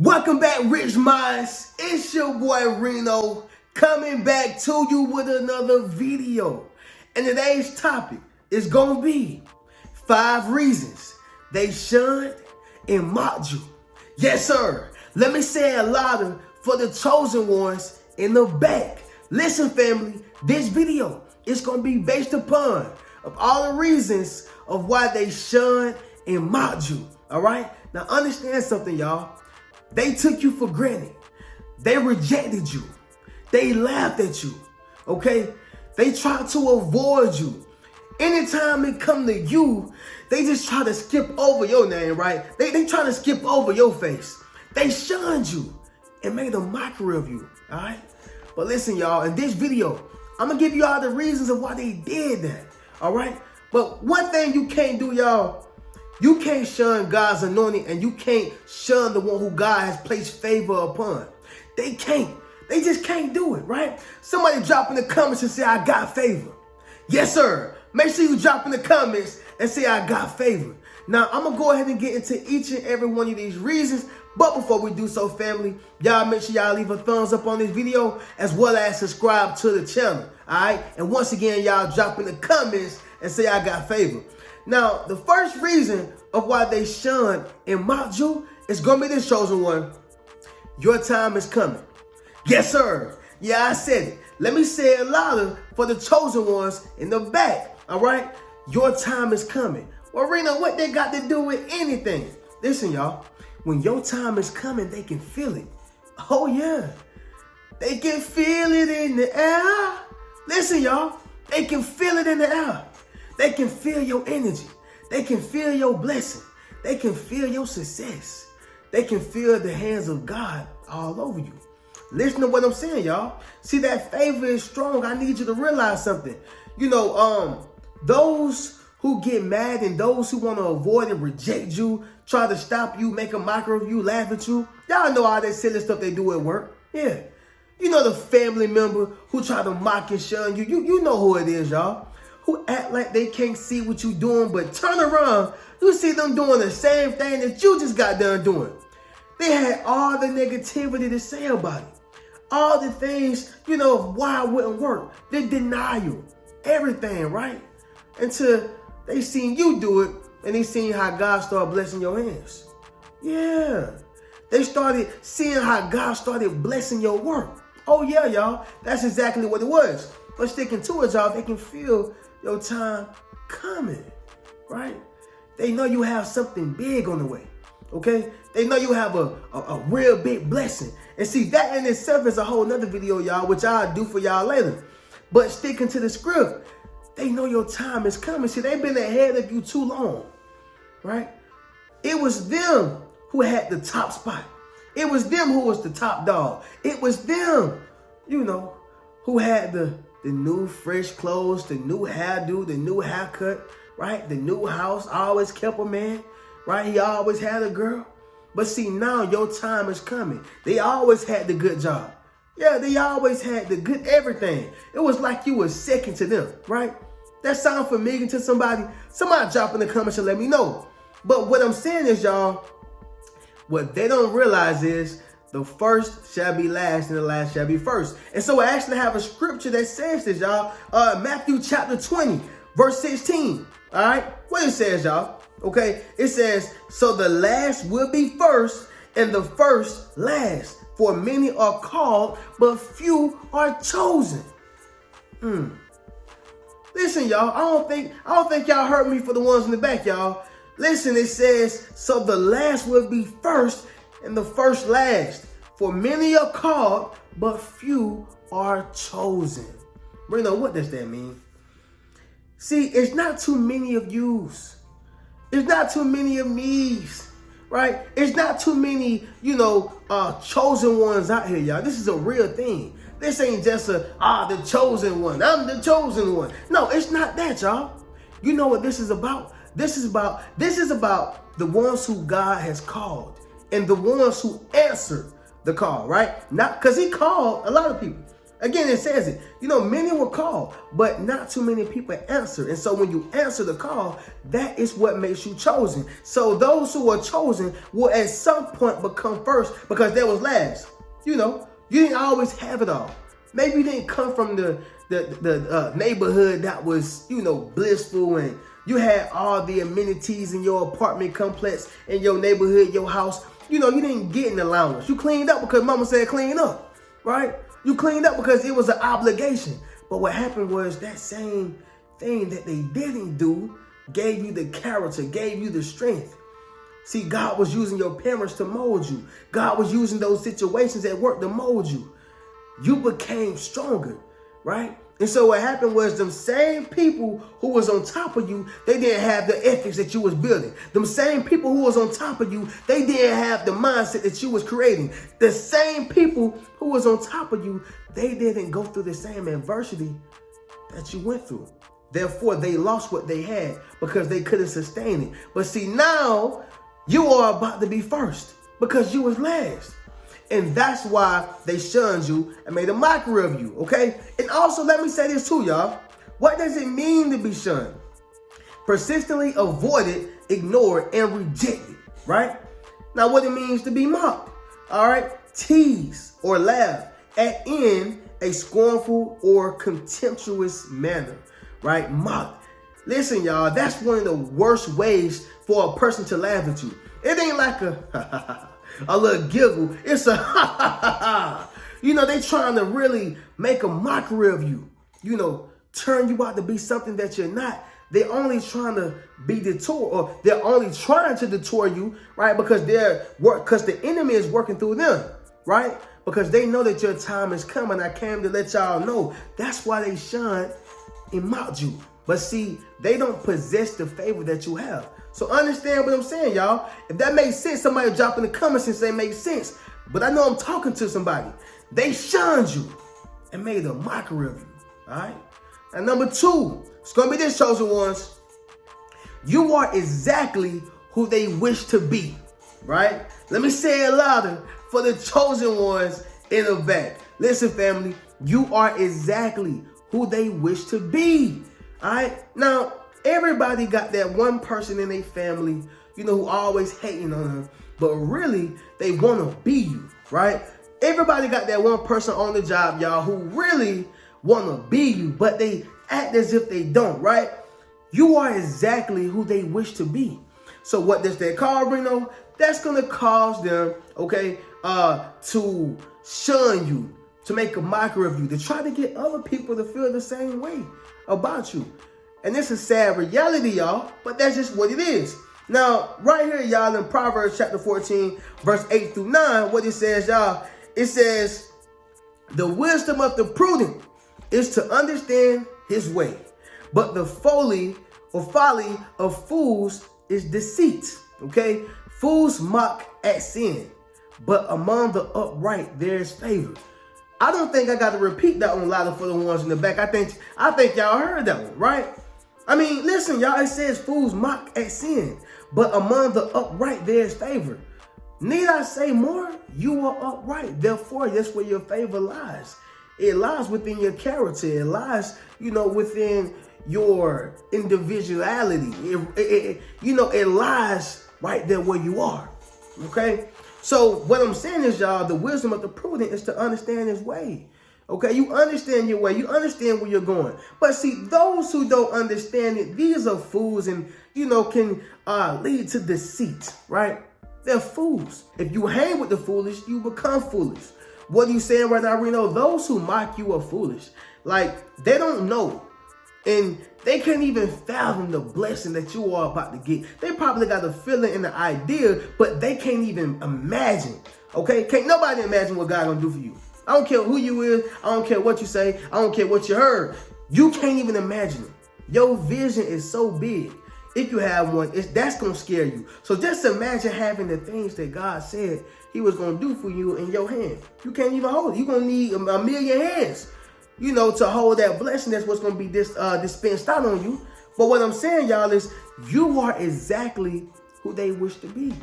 Welcome back, Rich Minds. It's your boy Reno coming back to you with another video. And today's topic is going to be 5 reasons they shunned and mocked you. Yes, sir. Let me say it louder for the chosen ones in the back. Listen, family, this video is going to be based upon of all the reasons of why they shunned and mocked you. All right? Now, understand something, y'all. They took you for granted. They rejected you. They laughed at you. Okay? They tried to avoid you. Anytime it come to you, they just try to skip over your name, right? They try to skip over your face. They shunned you and made a mockery of you. All right? But listen, y'all, in this video, I'm going to give you all the reasons of why they did that. All right? But one thing you can't do, y'all, you can't shun God's anointing, and you can't shun the one who God has placed favor upon. They can't. They just can't do it, right? Somebody drop in the comments and say, I got favor. Yes, sir. Make sure you drop in the comments and say, I got favor. Now, I'm going to go ahead and get into each and every one of these reasons. But before we do so, family, y'all make sure y'all leave a thumbs up on this video as well as subscribe to the channel, all right? And once again, y'all drop in the comments and say, I got favor. Now, the first reason of why they shunned and mocked you is going to be this, chosen one. Your time is coming. Yes, sir. Yeah, I said it. Let me say it louder for the chosen ones in the back, all right? Your time is coming. Well, Reno, what they got to do with anything? Listen, y'all. When your time is coming, they can feel it. Oh, yeah. They can feel it in the air. Listen, y'all. They can feel it in the air. They can feel your energy. They can feel your blessing. They can feel your success. They can feel the hands of God all over you. Listen to what I'm saying, y'all. See, that favor is strong. I need you to realize something. You know, those who get mad and those who want to avoid and reject you, try to stop you, make a mockery of you, laugh at you. Y'all know all that silly stuff they do at work. Yeah. You know the family member who try to mock and shun you. You know who it is, y'all. Who act like they can't see what you doing, but turn around, you see them doing the same thing that you just got done doing. They had all the negativity to say about it. All the things, you know, of why it wouldn't work. They deny you. Everything, right? Until they seen you do it, and they seen how God started blessing your hands. Yeah. They started seeing how God started blessing your work. Oh, yeah, y'all. That's exactly what it was. But sticking to it, y'all, they can feel your time coming, right? They know you have something big on the way, okay? They know you have a real big blessing. And see, that in itself is a whole nother video, y'all, which I'll do for y'all later. But sticking to the script, they know your time is coming. See, they've been ahead of you too long, right? It was them who had the top spot. It was them who was the top dog. It was them, you know, who had the new fresh clothes, the new hairdo, the new haircut, right? The new house, always kept a man, right? He always had a girl. But see, now your time is coming. They always had the good job. Yeah, they always had the good everything. It was like you were second to them, right? That sound familiar to somebody? Somebody drop in the comments and let me know. But what I'm saying is, y'all, what they don't realize is the first shall be last and the last shall be first. And so I actually have a scripture that says this, y'all. Matthew chapter 20, verse 16. All right? What it says, y'all? Okay? It says, so the last will be first and the first last. For many are called, but few are chosen. Listen, y'all. I don't think y'all heard me for the ones in the back, y'all. Listen, it says, so the last will be first and the first last. For many are called, but few are chosen. Reno, what does that mean? See, it's not too many of yous. It's not too many of me's, right? It's not too many, you know, chosen ones out here, y'all. This is a real thing. This ain't just the chosen one. I'm the chosen one. No, it's not that, y'all. You know what this is about? This is about the ones who God has called and the ones who answered the call, right? Not because he called a lot of people. Again, it says it. Many were called, but not too many people answer. And so when you answer the call, that is what makes you chosen. So those who are chosen will at some point become first because they was last. You didn't always have it all. Maybe you didn't come from the neighborhood that was, blissful, and you had all the amenities in your apartment complex, in your neighborhood, your house. You didn't get an allowance. You cleaned up because mama said clean up, right? You cleaned up because it was an obligation. But what happened was that same thing that they didn't do gave you the character, gave you the strength. See, God was using your parents to mold you. God was using those situations at work to mold you. You became stronger, right? And so what happened was them same people who was on top of you, they didn't have the ethics that you was building. Them same people who was on top of you, they didn't have the mindset that you was creating. The same people who was on top of you, they didn't go through the same adversity that you went through. Therefore, they lost what they had because they couldn't sustain it. But see, now you are about to be first because you was last. And that's why they shunned you and made a mockery of you, okay? And also, let me say this too, y'all. What does it mean to be shunned? Persistently avoided, ignored, and rejected, right? Now, what it means to be mocked, all right? Tease or laugh at in a scornful or contemptuous manner, right? Mocked. Listen, y'all, that's one of the worst ways for a person to laugh at you. It ain't like a little giggle. It's a ha ha ha ha. They trying to really make a mockery of you. Turn you out to be something that you're not. They're only trying to be detoured, or they're only trying to detour you, right? Because the enemy is working through them, right? Because they know that your time is coming. I came to let y'all know. That's why they shunned and mocked you. But see, they don't possess the favor that you have. So understand what I'm saying, y'all. If that makes sense, somebody drop in the comments and say it makes sense. But I know I'm talking to somebody. They shunned you and made a mockery of you, all right? And number 2, it's going to be this, chosen ones. You are exactly who they wish to be, right? Let me say it louder for the chosen ones in the back. Listen, family, you are exactly who they wish to be, all right? Now, everybody got that one person in their family, who always hating on them, but really they want to be you, right? Everybody got that one person on the job, y'all, who really want to be you, but they act as if they don't, right? You are exactly who they wish to be. So what does that cause, Reno? That's going to cause them, okay, to shun you, to make a mockery of you, to try to get other people to feel the same way about you. And this is sad reality, y'all, but that's just what it is. Now, right here, y'all, in Proverbs chapter 14, verse 8 through 9, what it says, y'all, it says, the wisdom of the prudent is to understand his way, but the folly of fools is deceit, okay? Fools mock at sin, but among the upright there is favor. I don't think I got to repeat that one louder for the ones in the back. I think y'all heard that one, right? I mean, listen, y'all, it says fools mock at sin, but among the upright there is favor. Need I say more? You are upright. Therefore, that's where your favor lies. It lies within your character. It lies, within your individuality. It lies right there where you are. Okay? So what I'm saying is, y'all, the wisdom of the prudent is to understand his way. Okay? You understand your way. You understand where you're going. But see, those who don't understand it, these are fools and, can lead to deceit, right? They're fools. If you hang with the foolish, you become foolish. What are you saying right now, Reno? Those who mock you are foolish. Like, they don't know. And they can't even fathom the blessing that you are about to get. They probably got a feeling and an idea, but they can't even imagine. Okay? Can't nobody imagine what God gonna do for you. I don't care who you is. I don't care what you say. I don't care what you heard. You can't even imagine it. Your vision is so big. If you have one, that's going to scare you. So just imagine having the things that God said he was going to do for you in your hand. You can't even hold it. You're going to need a million hands, to hold that blessing. That's what's going to be dispensed out on you. But what I'm saying, y'all, is you are exactly who they wish to be.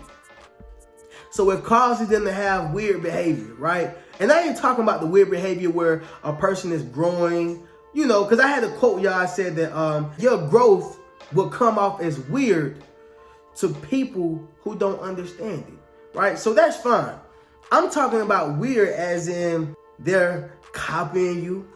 So it causes them to have weird behavior, right? And I ain't talking about the weird behavior where a person is growing, you know, because I had a quote, y'all, said that your growth will come off as weird to people who don't understand it, right? So that's fine. I'm talking about weird as in they're copying you,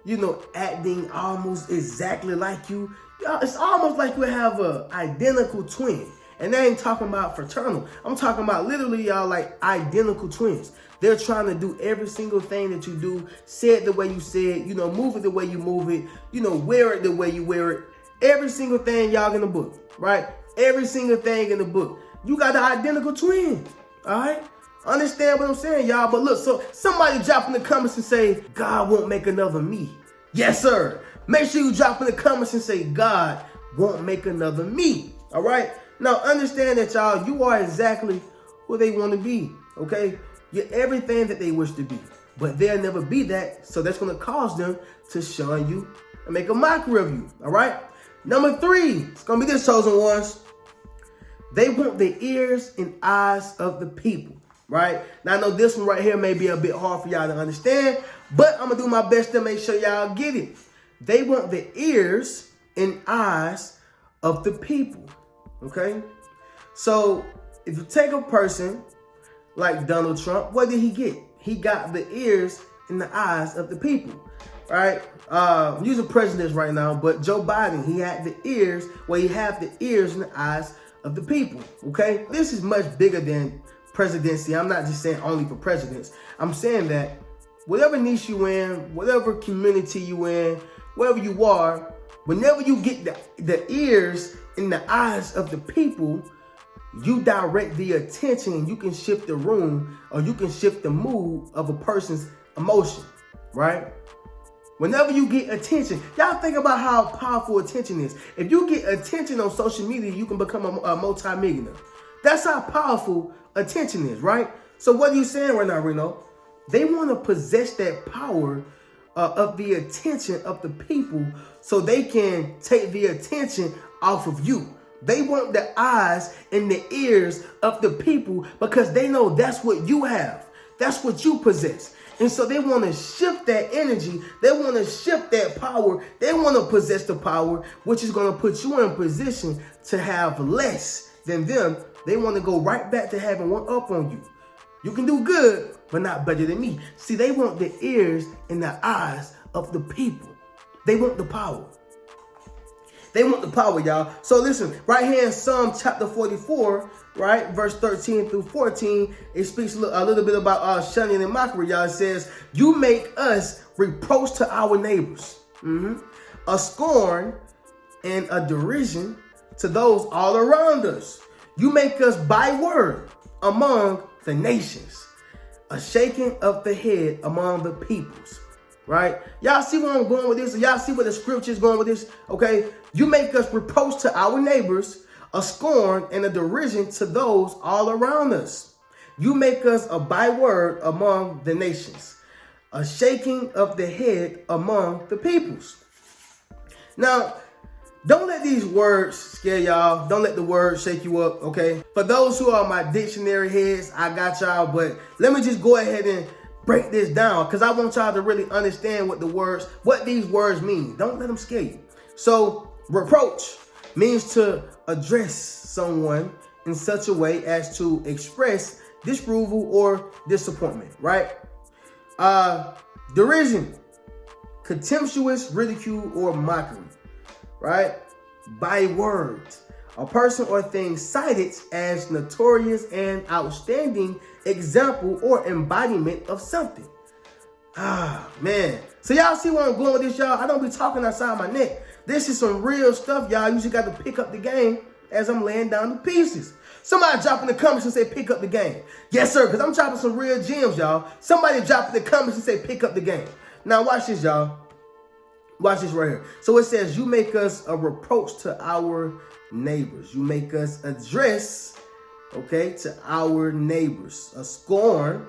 you know, acting almost exactly like you. It's almost like you have a identical twin. And I ain't talking about fraternal. I'm talking about literally, y'all, like identical twins. They're trying to do every single thing that you do, say it the way you say it, you know, move it the way you move it, you know, wear it the way you wear it. Every single thing, y'all, in the book, right? Every single thing in the book. You got the identical twin, all right? Understand what I'm saying, y'all? But look, so somebody drop in the comments and say, God won't make another me. Yes, sir. Make sure you drop in the comments and say, God won't make another me, all right? Now, understand that, y'all, you are exactly who they want to be, okay? You're everything that they wish to be, but they'll never be that, so that's going to cause them to shun you and make a mockery of you, all right? Number 3, it's going to be this, chosen ones. They want the ears and eyes of the people, right? Now, I know this one right here may be a bit hard for y'all to understand, but I'm going to do my best to make sure y'all get it. They want the ears and eyes of the people, okay? So if you take a person like Donald Trump, what did he get? He got the ears and the eyes of the people, right? I'm using presidents right now, but Joe Biden, he had the ears, well, he had the ears and the eyes of the people, okay? This is much bigger than presidency. I'm not just saying only for presidents. I'm saying that whatever niche you in, whatever community you in, wherever you are, whenever you get the ears and the eyes of the people, you direct the attention and you can shift the room or you can shift the mood of a person's emotion, right? Whenever you get attention, y'all think about how powerful attention is. If you get attention on social media, you can become a multi-millionaire. That's how powerful attention is, right? So what are you saying right now, Reno? They want to possess that power of the attention of the people so they can take the attention off of you. They want the eyes and the ears of the people because they know that's what you have. That's what you possess. And so they want to shift that energy. They want to shift that power. They want to possess the power, which is going to put you in position to have less than them. They want to go right back to having one up on you. You can do good, but not better than me. See, they want the ears and the eyes of the people. They want the power. They want the power, y'all. So listen, right here in Psalm chapter 44, right, verse 13 through 14, it speaks a little bit about shunning and mockery, y'all. It says, you make us reproach to our neighbors, a scorn and a derision to those all around us. You make us byword among the nations, a shaking of the head among the peoples, right? Y'all see where I'm going with this? Y'all see where the scripture is going with this? Okay, you make us reproach to our neighbors, a scorn and a derision to those all around us. You make us a byword among the nations, a shaking of the head among the peoples. Now, don't let these words scare y'all. Don't let the words shake you up, okay? For those who are my dictionary heads, I got y'all, but let me just go ahead and break this down because I want y'all to really understand what these words mean. Don't let them scare you. So, reproach means to address someone in such a way as to express disapproval or disappointment, right? Derision, contemptuous ridicule or mockery. Right? By words, a person or thing cited as notorious and outstanding example or embodiment of something. Ah, man. So y'all see where I'm going with this, y'all? I don't be talking outside my neck. This is some real stuff, y'all. You just got to pick up the game as I'm laying down the pieces. Somebody drop in the comments and say, pick up the game. Yes, sir, because I'm dropping some real gems, y'all. Somebody drop in the comments and say, pick up the game. Now, watch this, y'all. Watch this right here. So it says, you make us a reproach to our neighbors. You make us address, okay, to our neighbors. A scorn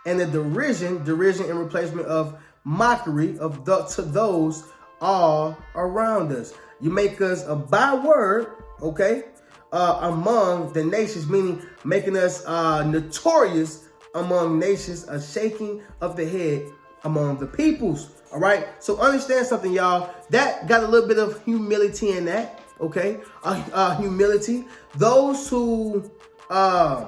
and a derision in replacement of mockery to those all around us. You make us a byword, okay, among the nations, meaning making us notorious among nations, a shaking of the head among the peoples. All right. So understand something, y'all. That got a little bit of humility in that. Okay. Humility. Those who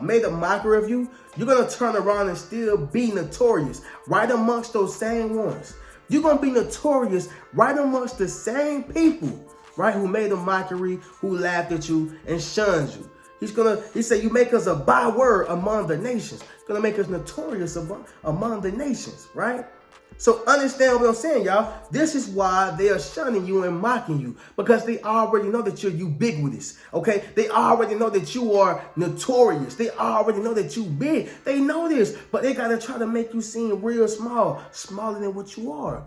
made a mockery of you, you're going to turn around and still be notorious right amongst those same ones. You're going to be notorious right amongst the same people, right, who made a mockery, who laughed at you and shunned you. He said, you make us a byword among the nations. He's going to make us notorious among the nations, right? So understand what I'm saying, y'all. This is why they are shunning you and mocking you, because they already know that you're ubiquitous, okay? They already know that you are notorious. They already know that you big. They know this, but they got to try to make you seem real small, smaller than what you are,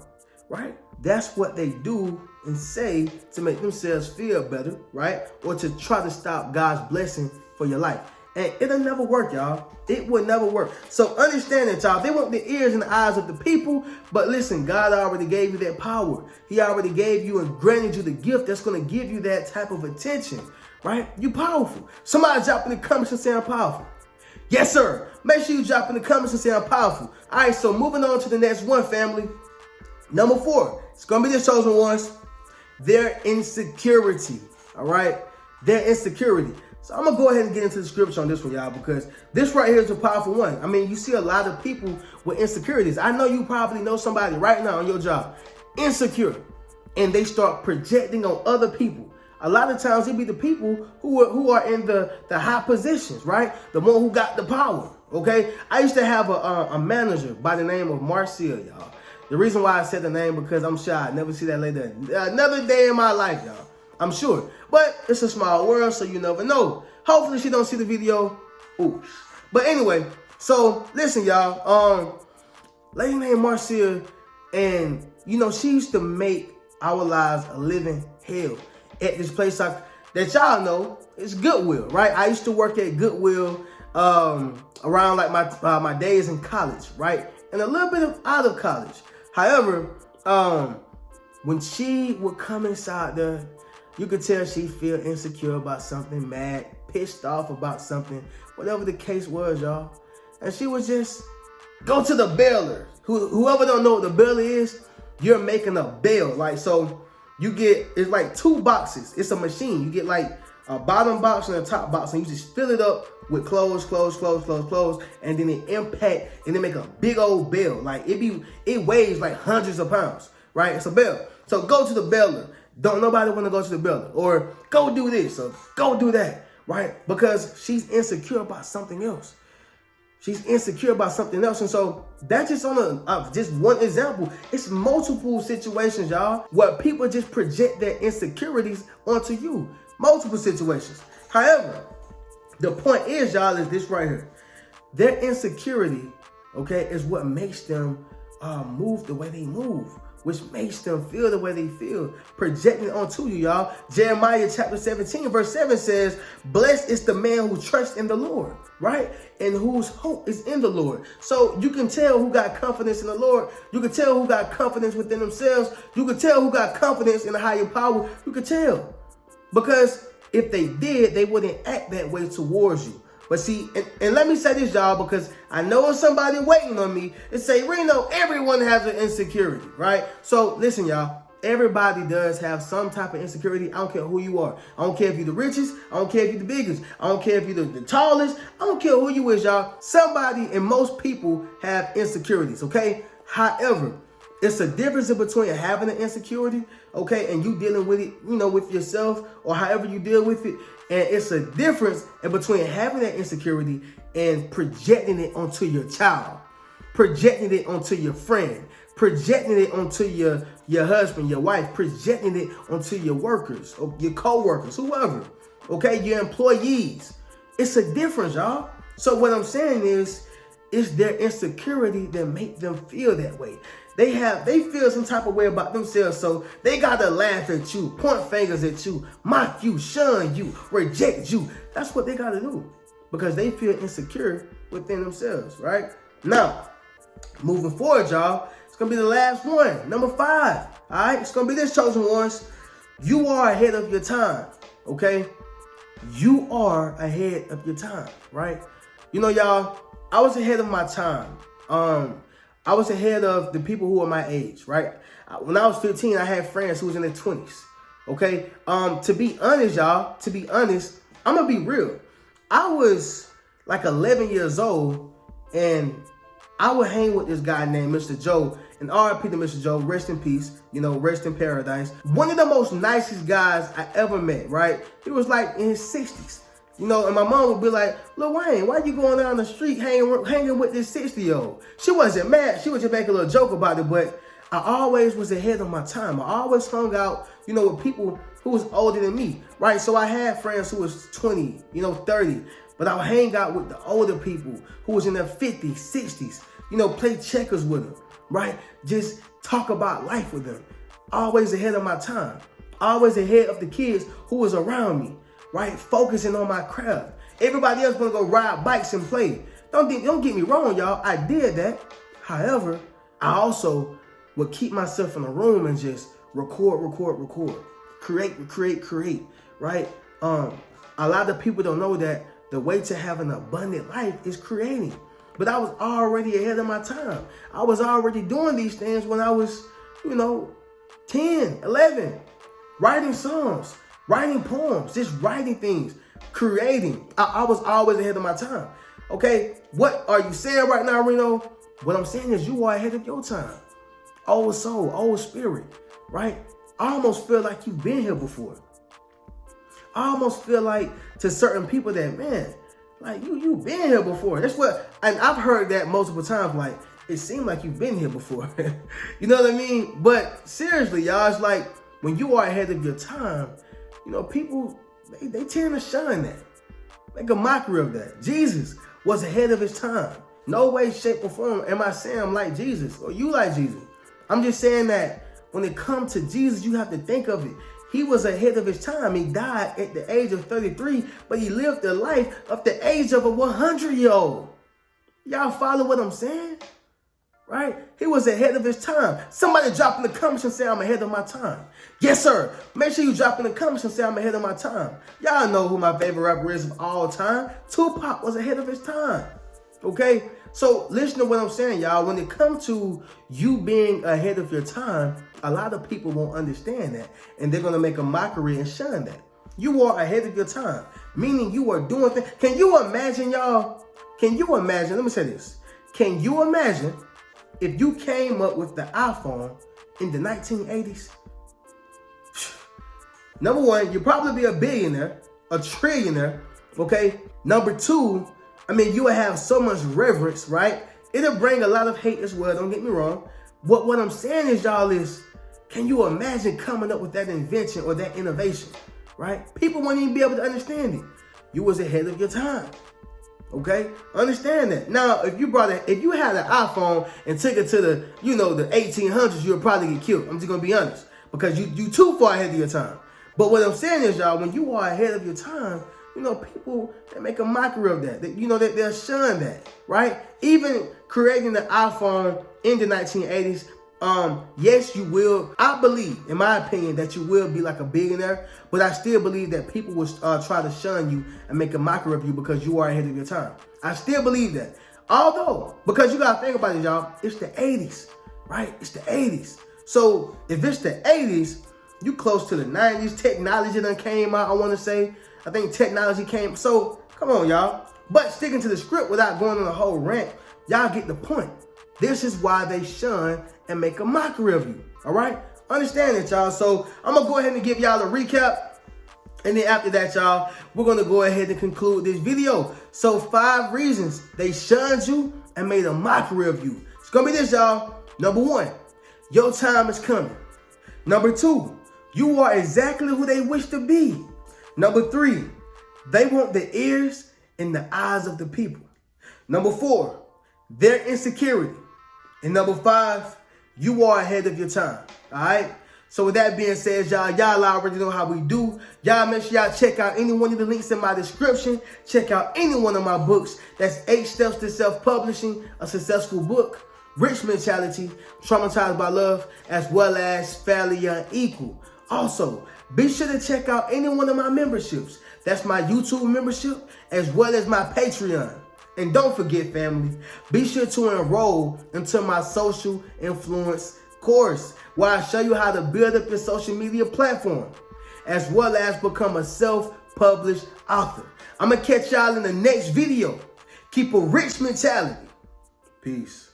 right? That's what they do and say to make themselves feel better, right? Or to try to stop God's blessing for your life. And it'll never work, y'all. It will never work. So understand that, y'all. They want the ears and the eyes of the people. But listen, God already gave you that power. He already gave you and granted you the gift that's going to give you that type of attention, right? You powerful. Somebody drop in the comments and say I'm powerful. Yes, sir. Make sure you drop in the comments and say I'm powerful. All right, so moving on to the next one, family. Number 4. It's going to be the chosen ones. Their insecurity, all right? Their insecurity. So I'm going to go ahead and get into the scripture on this one, y'all, because this right here is a powerful one. I mean, you see a lot of people with insecurities. I know you probably know somebody right now on your job, insecure, and they start projecting on other people. A lot of times it be the people who are in the high positions, right? The one who got the power, okay? I used to have a manager by the name of Marcia, y'all. The reason why I said the name, because I'm sure I'd never see that lady another day in my life, y'all. I'm sure. But it's a small world, so you never know. Hopefully she don't see the video. Oops. But anyway, so listen, y'all. Lady named Marcia, and you know, she used to make our lives a living hell at this place that y'all know. It's Goodwill, right? I used to work at Goodwill around like my days in college, right? And a little bit out of college. However, when she would come inside there, you could tell she feel insecure about something, mad, pissed off about something, whatever the case was, y'all. And she would just go to the baler. Whoever don't know what the baler is, you're making a bale. Like, so you get, it's like 2 boxes. It's a machine. You get like a bottom box and a top box, and you just fill it up with clothes, and then it impact, and then make a big old bale. Like, it weighs like hundreds of pounds, right? It's a bale. So go to the baler. Don't nobody want to go to the building, or go do this, or go do that, right? Because she's insecure about something else. She's insecure about something else. And so that's just on just one example. It's multiple situations, y'all, where people just project their insecurities onto you. Multiple situations. However, the point is, y'all, is this right here. Their insecurity, okay, is what makes them move the way they move, which makes them feel the way they feel, projecting onto you, y'all. Jeremiah chapter 17, verse 7 says, blessed is the man who trusts in the Lord, right? And whose hope is in the Lord. So you can tell who got confidence in the Lord. You can tell who got confidence within themselves. You can tell who got confidence in a higher power. You can tell. Because if they did, they wouldn't act that way towards you. But see, and let me say this, y'all, because I know somebody waiting on me and say, Reno, everyone has an insecurity, right? So listen, y'all, everybody does have some type of insecurity. I don't care who you are. I don't care if you're the richest. I don't care if you're the biggest. I don't care if you're the tallest. I don't care who you is, y'all. Somebody and most people have insecurities, okay? However, it's a difference in between having an insecurity, okay, and you dealing with it, you know, with yourself or however you deal with it. And it's a difference in between having that insecurity and projecting it onto your child, projecting it onto your friend, projecting it onto your husband, your wife, projecting it onto your workers, or your co-workers, whoever, okay, your employees. It's a difference, y'all. So what I'm saying is, it's their insecurity that make them feel that way. They feel some type of way about themselves, so they gotta laugh at you, point fingers at you, mock you, shun you, reject you. That's what they gotta do, because they feel insecure within themselves, right? Now, moving forward, y'all, it's gonna be the last one, number 5. All right, it's gonna be this, chosen ones. You are ahead of your time, okay? you are ahead of your time, right? You know, y'all, I was ahead of my time. I was ahead of the people who are my age, right? When I was 15, I had friends who was in their 20s. Okay. To be honest, y'all, I'm gonna be real. I was like 11 years old, and I would hang with this guy named Mr. Joe. And R.I.P. to Mr. Joe, rest in peace, rest in paradise. One of the most nicest guys I ever met, right? He was like in his 60s. And my mom would be like, Lil Wayne, why you going down the street hanging with this 60-year-old? She wasn't mad. She was just making a little joke about it, but I always was ahead of my time. I always hung out, with people who was older than me, right? So I had friends who was 20, 30, but I would hang out with the older people who was in their 50s, 60s, play checkers with them, right? Just talk about life with them. Always ahead of my time. Always ahead of the kids who was around me, right? Focusing on my craft. Everybody else gonna go ride bikes and play. Don't get me wrong, y'all. I did that. However, I also would keep myself in a room and just record. Create, right? A lot of people don't know that the way to have an abundant life is creating. But I was already ahead of my time. I was already doing these things when I was, 10, 11, writing songs, writing poems, just writing things, creating. I was always ahead of my time. Okay, what are you saying right now, Reno? What I'm saying is you are ahead of your time. Old soul, old spirit, right? I almost feel like you've been here before. I almost feel like to certain people that, man, like you've been here before. That's what, and I've heard that multiple times, like, it seemed like you've been here before. You know what I mean? But seriously, y'all, it's like when you are ahead of your time, people, they tend to shun that. Make a mockery of that. Jesus was ahead of his time. No way, shape, or form am I saying I'm like Jesus or you like Jesus. I'm just saying that when it comes to Jesus, you have to think of it. He was ahead of his time. He died at the age of 33, but he lived the life of the age of a 100-year-old. Y'all follow what I'm saying? Right? He was ahead of his time. Somebody drop in the comments and say I'm ahead of my time. Yes, sir. Make sure you drop in the comments and say I'm ahead of my time. Y'all know who my favorite rapper is of all time. Tupac was ahead of his time. Okay? So listen to what I'm saying, y'all. When it comes to you being ahead of your time, a lot of people won't understand that. And they're going to make a mockery and shun that. You are ahead of your time. Meaning you are doing things. Can you imagine, y'all? Can you imagine? Let me say this. Can you imagine if you came up with the iPhone in the 1980s? Number one, you'd probably be a billionaire, a trillionaire, okay? Number two, you would have so much reverence, right? It'll bring a lot of hate as well, don't get me wrong. What I'm saying is, y'all, is can you imagine coming up with that invention or that innovation, right? People won't even be able to understand it. You was ahead of your time. Okay, understand that. Now, if you had an iPhone and took it to the 1800s, you'll probably get killed. I'm just gonna be honest, because you too far ahead of your time. But what I'm saying is, y'all, when you are ahead of your time, people, they make a mockery of that. That they'll shun that, right? Even creating the iPhone in the 1980s. Yes, you will. I believe, in my opinion, that you will be like a billionaire, but I still believe that people will try to shun you and make a mockery of you because you are ahead of your time. I still believe that. Although, because you gotta think about it, y'all, it's the 80s, right? It's the 80s. So if it's the 80s, you close to the 90s. Technology done came out, I wanna say. I think technology came, so come on, y'all. But sticking to the script without going on a whole rant, y'all get the point. This is why they shun and make a mockery of you, all right? Understand it, y'all. So I'm going to go ahead and give y'all a recap. And then after that, y'all, we're going to go ahead and conclude this video. So 5 reasons they shunned you and made a mockery of you. It's going to be this, y'all. Number 1, your time is coming. Number 2, you are exactly who they wish to be. Number 3, they want the ears and the eyes of the people. Number 4, their insecurity. And number 5, you are ahead of your time. All right? So with that being said, y'all already know how we do. Y'all make sure y'all check out any one of the links in my description. Check out any one of my books. That's 8 Steps to Self-Publishing, a Successful Book, Rich Mentality, Traumatized by Love, as well as Fairly Unequal. Also, be sure to check out any one of my memberships. That's my YouTube membership as well as my Patreon. And don't forget, family, be sure to enroll into my social influence course where I show you how to build up your social media platform as well as become a self-published author. I'm going to catch y'all in the next video. Keep a rich mentality. Peace.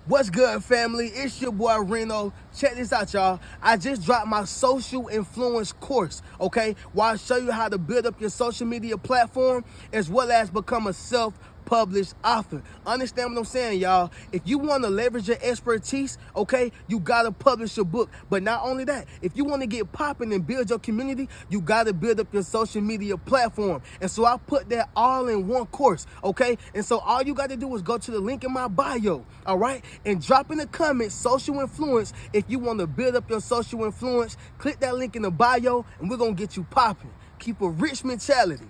What's good, family? It's your boy Reno. Check this out, y'all. I just dropped my social influence course, okay? Where I show you how to build up your social media platform as well as become a self-published author. Understand what I'm saying, y'all? If you want to leverage your expertise, okay, you got to publish your book. But not only that, if you want to get popping and build your community, you got to build up your social media platform. And so I put that all in one course, okay? And so all you got to do is go to the link in my bio, all right? And drop in the comments, social influence. If you want to build up your social influence, click that link in the bio and we're going to get you popping. Keep a rich mentality.